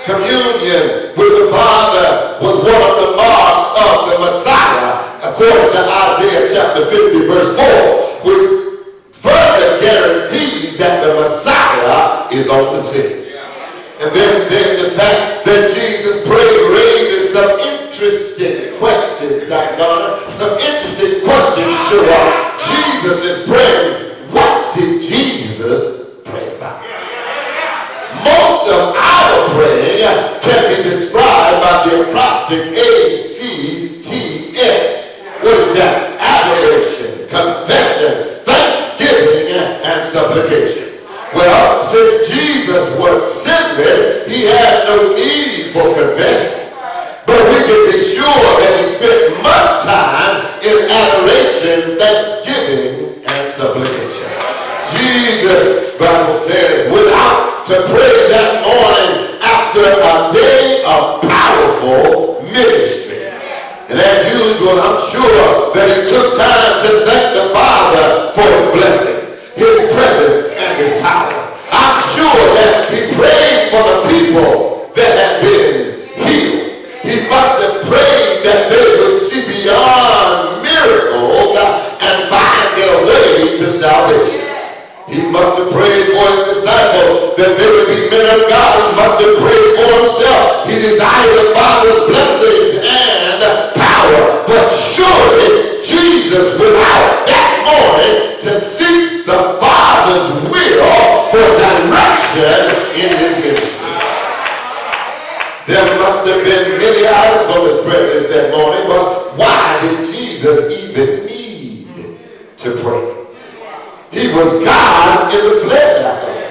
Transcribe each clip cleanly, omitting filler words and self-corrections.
Communion with the Father was one of the marks of the Messiah, according to Isaiah chapter 50, verse 4, which further guarantees that the Messiah is on the scene. And then the fact that Jesus prayed raises some interesting questions, Dr. Garner. Some interesting questions show up. Jesus is praying. What did Jesus pray about? Most of our praying can be described by the acrostic ACTS. What is that? Adoration, confession, thanksgiving, and supplication. Well, since Jesus was sinless, he had no need for confession. But we can be sure that he spent much time in adoration, thanksgiving, and supplication. Jesus, the Bible says, went out to pray that morning after a day of powerful ministry. And as usual, I'm sure that he took time to thank the Father for his blessings, his presence, and his power. I'm sure that he prayed for the people that had been healed. He must have prayed that they would see beyond miracles and find their way to salvation. He must have prayed for his disciples that they would be men of God. He must have prayed for himself. He desired the Father's blessings and power. But surely Jesus went out that morning to seek the Father's will for direction in his ministry. There must have been many items on his prayer list that morning, but why did Jesus even need to pray? He was God in the flesh, after all.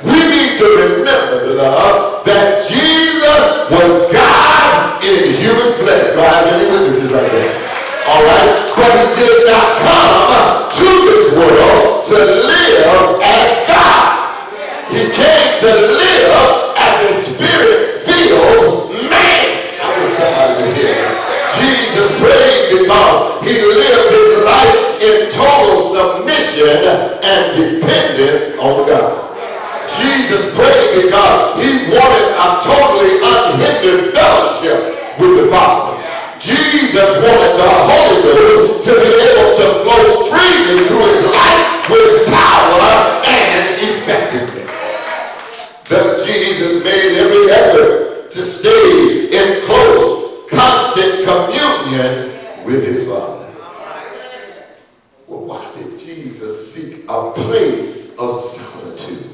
We need to remember, beloved, that Jesus was God in human flesh. Do I have any witnesses right there? All right? But he did not come to this world to live as God. He came to live as a spirit-filled man. I wish somebody would hear me. Jesus prayed because he lived his life in total submission and dependence on God. Jesus prayed because he wanted a totally unhindered fellowship with the Father. Jesus wanted the Holy Ghost to be able to flow freely through his life with power and effectiveness. Thus Jesus made every effort to stay in close, constant communion with his Father. Well, why did Jesus seek a place of solitude?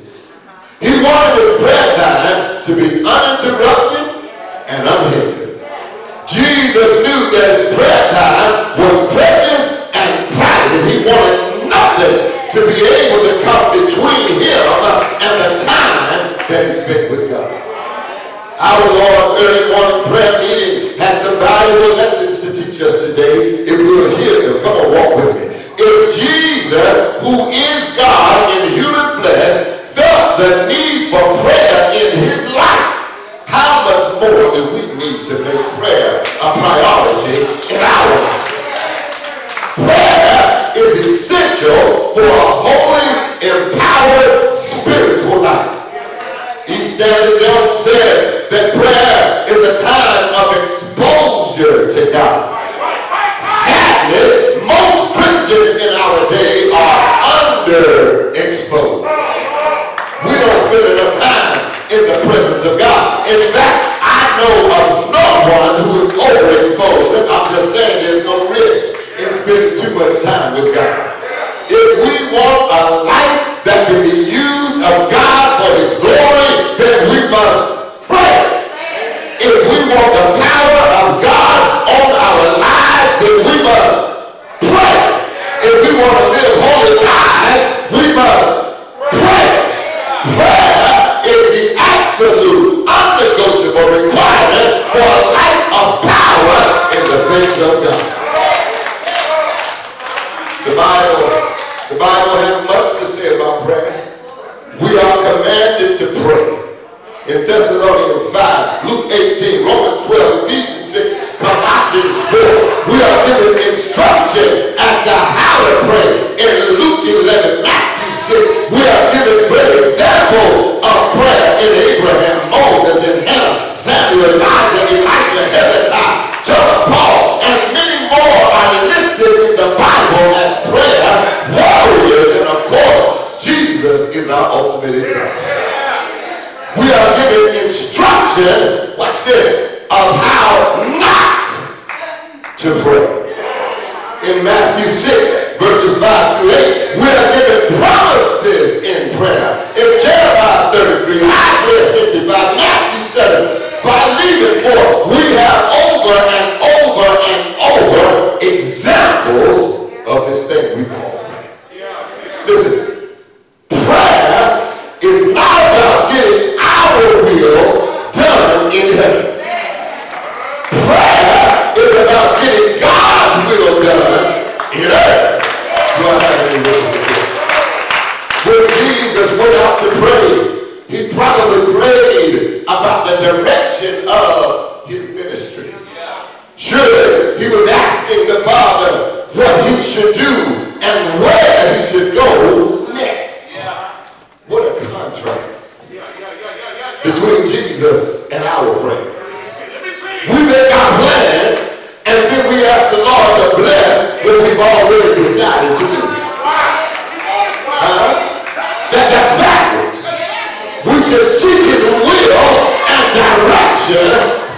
He wanted his prayer time to be uninterrupted and unhindered. Jesus knew that his prayer time was precious and private. He wanted nothing to be able to come between him and the time that he spent with God. Our Lord's early morning prayer meeting has some valuable lessons to teach us today if we'll hear them. Come on, walk with me. If Jesus, who is God in human flesh, felt the need for prayer in his life, how much more do we need to make prayer a priority in our life? Prayer is essential for a holy, empowered, spiritual life. E. Stanley Jones says that prayer is a time of exposure to God. Sadly, most Christians in our day are underexposed. We don't spend enough time in the presence of God. In fact, I know of no one who is overexposed. I'm just saying there's no risk in spending too much time with God. If we want a life that can be used of God for his glory, then we must pray. If we want the power of God on our lives, then we must pray. If we want to live holy lives, we must pray. Prayer is the absolute, unnegotiable requirement for a life of power in the things of God. The Bible has much to say about prayer. We are commanded to pray. In Thessalonians 5, Luke 18, Romans 12, Ephesians 6, Colossians 4, we are given instruction as to how to pray. In Luke 11, Matthew 6, we are given great examples of prayer in Abraham, Moses, and Hannah. started to pray, he probably prayed about the direction of his ministry. Surely he was asking the Father what he should do and where he should go next. What a contrast between Jesus and our prayer. We make our plans and then we ask the Lord to bless what we've already decided to do. That's backwards. We should seek his will and direction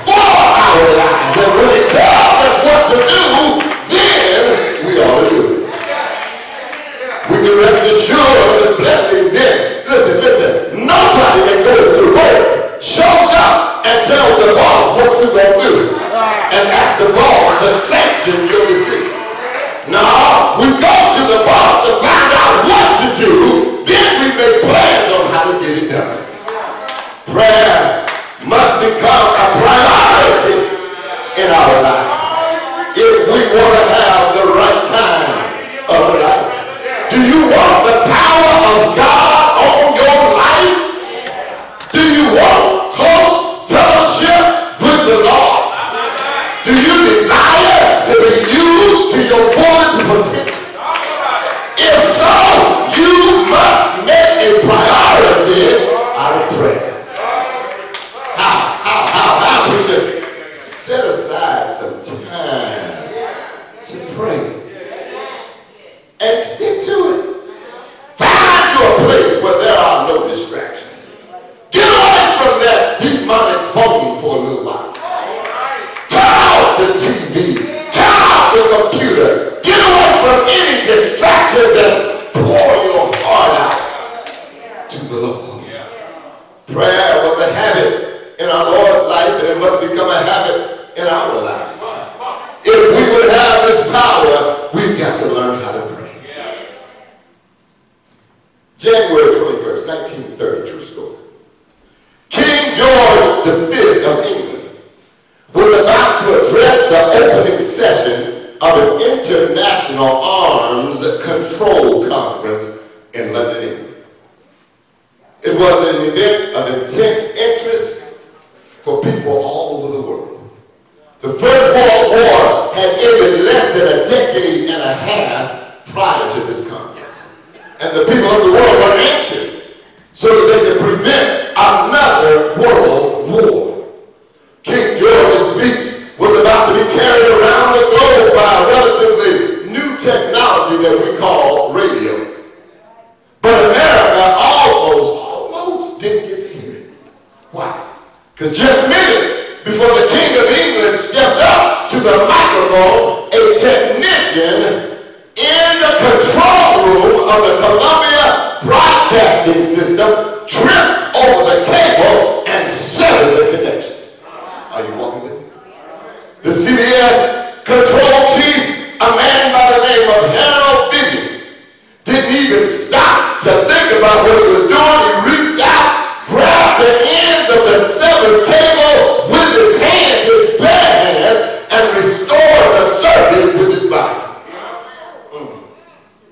for our lives. And when he tells us what to do, then we ought to do it. We can rest assured of his blessings then. Listen, nobody that goes to work shows up and tells the boss what you're going to do and ask the boss to sanction your decision. No, we go to the boss to find out what to do, then we make plans on how to get it done. Prayer must become a priority in our lives if we want to have the right kind of life. Do you want the power of God on your life? Do you want close fellowship with the Lord? Do you desire to be used to your fullest potential? If so, you must make a priority out of prayer. How could you set aside some time to pray and stick to it? Find you a place where there are no distractions. Get away from that demonic phone for a little while. Turn off the TV. Turn off the computer. Get away from any distractions and pour your heart out to the Lord. Prayer was a habit in our Lord's life, and it must become a habit in our life. If we would have this power, we've got to learn how to pray. January 21st, 1930, true story. King George V of England was about to address the opening session of an international arms control conference in London, England. It was an event of intense interest for people all over the world. The First World War had ended less than a decade and a half prior to this conference. And the people of the world were anxious so that they could prevent another world war. King George's speech was about to be carried around the globe by a relatively new technology that we call radio. But America almost didn't get to hear it. Why? Because just minutes before the King of England stepped up to the microphone, a technician in the control room of the Columbia broadcasting system tripped over the cable and severed the connection. Are you walking with me? The CBS control chief, a man by the name of Harold Vivian, didn't even stop to think about what he was doing. He reached out, grabbed the ends of the severed cable with his hands, his bare hands, and restored the circuit with his body.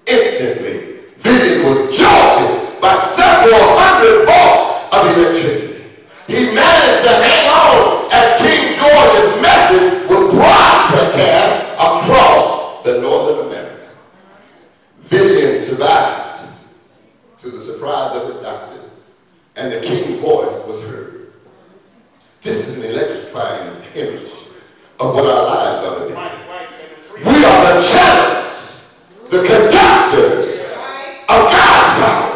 Instantly, Vivian was jolted by several hundred volts of electricity. He managed to hang on as King George's message was broadcast across the northern America. Vivian survived to the surprise of his doctors, and the king's voice was heard. This is an electrifying image of what our lives are to be. We are the channels, the conductors of God's power.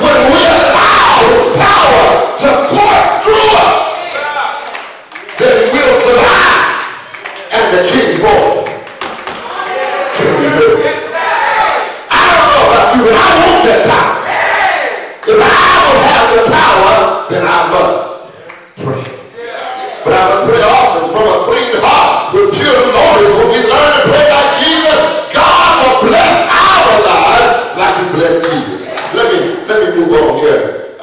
When we allow his power to course through us, then we'll survive, and the king's voice can be heard. I don't know about you, but I want that power. If I must have the power, then I must pray. But I must pray often from a clean heart with pure motives. When we learn to pray like Jesus, God will bless our lives like he blessed Jesus. Let me move on here.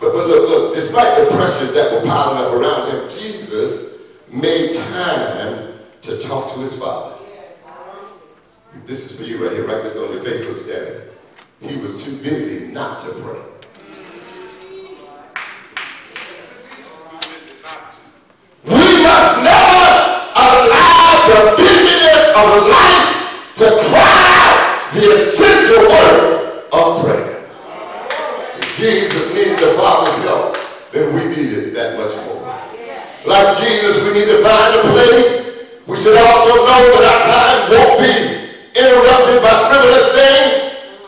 But look, despite the pressures that were piling up around him, Jesus made time to talk to his Father. This is for you right here. Write this on your Facebook status. He was too busy not to pray. then we need it that much more. Like Jesus, we need to find a place. We should also know that our time won't be interrupted by frivolous things,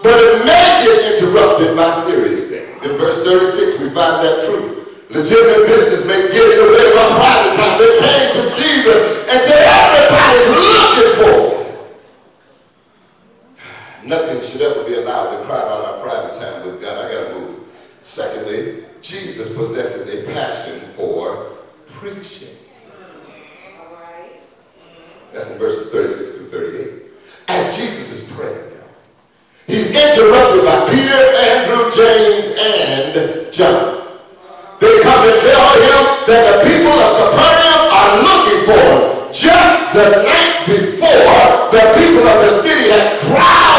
but it may get interrupted by serious things. In verse 36, we find that truth. Legitimate business may get in the way of our private time. They came to Jesus and said, everybody's looking for it. Nothing should ever be allowed to crowd out our private time with God. I got to move. Secondly, Jesus possesses a passion for preaching. That's in verses 36 through 38. As Jesus is praying now, he's interrupted by Peter, Andrew, James, and John. They come and tell him that the people of Capernaum are looking for him. Just the night before, the people of the city had cried